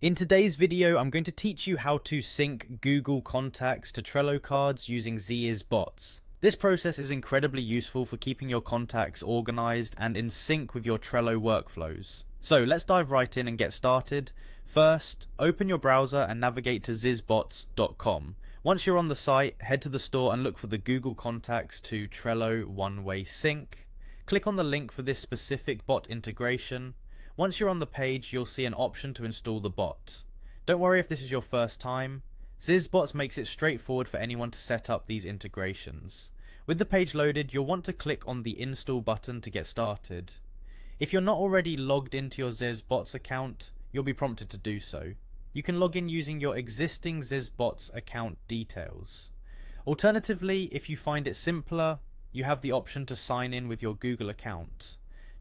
In today's video, I'm going to teach you how to sync Google Contacts to Trello cards using Zzbots. This process is incredibly useful for keeping your contacts organized and in sync with your Trello workflows. So let's dive right in and get started. First, open your browser and navigate to zzbots.com. Once you're on the site, head to the store and look for the Google Contacts to Trello one-way sync. Click on the link for this specific bot integration. Once you're on the page, you'll see an option to install the bot. Don't worry if this is your first time. Zzbots makes it straightforward for anyone to set up these integrations. With the page loaded, you'll want to click on the install button to get started. If you're not already logged into your Zzbots account, you'll be prompted to do so. You can log in using your existing Zzbots account details. Alternatively, if you find it simpler, you have the option to sign in with your Google account.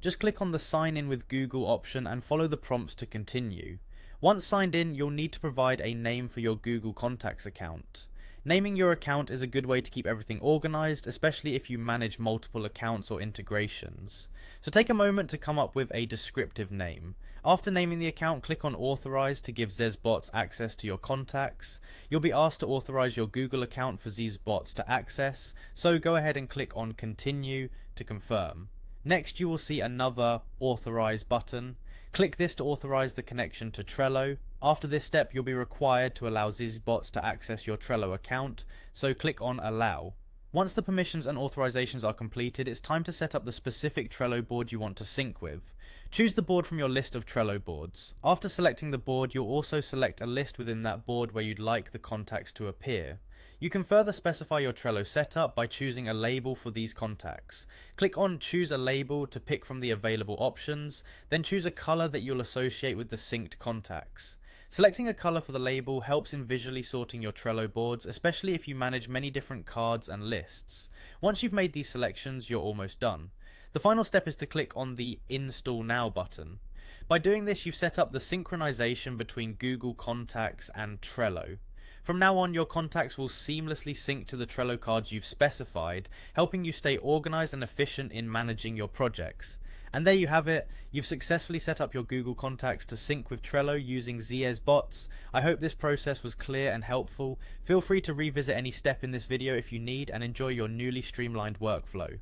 Just click on the Sign in with Google option and follow the prompts to continue. Once signed in, you'll need to provide a name for your Google Contacts account. Naming your account is a good way to keep everything organized, especially if you manage multiple accounts or integrations. So take a moment to come up with a descriptive name. After naming the account, click on Authorize to give Zzbots access to your contacts. You'll be asked to authorize your Google account for Zzbots to access, so go ahead and click on Continue to confirm. Next, you will see another Authorize button. Click this to authorize the connection to Trello. After this step, you'll be required to allow Zzbots to access your Trello account, so click on Allow. Once the permissions and authorizations are completed, it's time to set up the specific Trello board you want to sync with. Choose the board from your list of Trello boards. After selecting the board, you'll also select a list within that board where you'd like the contacts to appear. You can further specify your Trello setup by choosing a label for these contacts. Click on Choose a Label to pick from the available options, then choose a color that you'll associate with the synced contacts. Selecting a color for the label helps in visually sorting your Trello boards, especially if you manage many different cards and lists. Once you've made these selections, you're almost done. The final step is to click on the Install Now button. By doing this, you've set up the synchronization between Google Contacts and Trello. From now on, your contacts will seamlessly sync to the Trello cards you've specified, helping you stay organized and efficient in managing your projects. And there you have it, you've successfully set up your Google Contacts to sync with Trello using Zzbots. I hope this process was clear and helpful. Feel free to revisit any step in this video if you need and enjoy your newly streamlined workflow.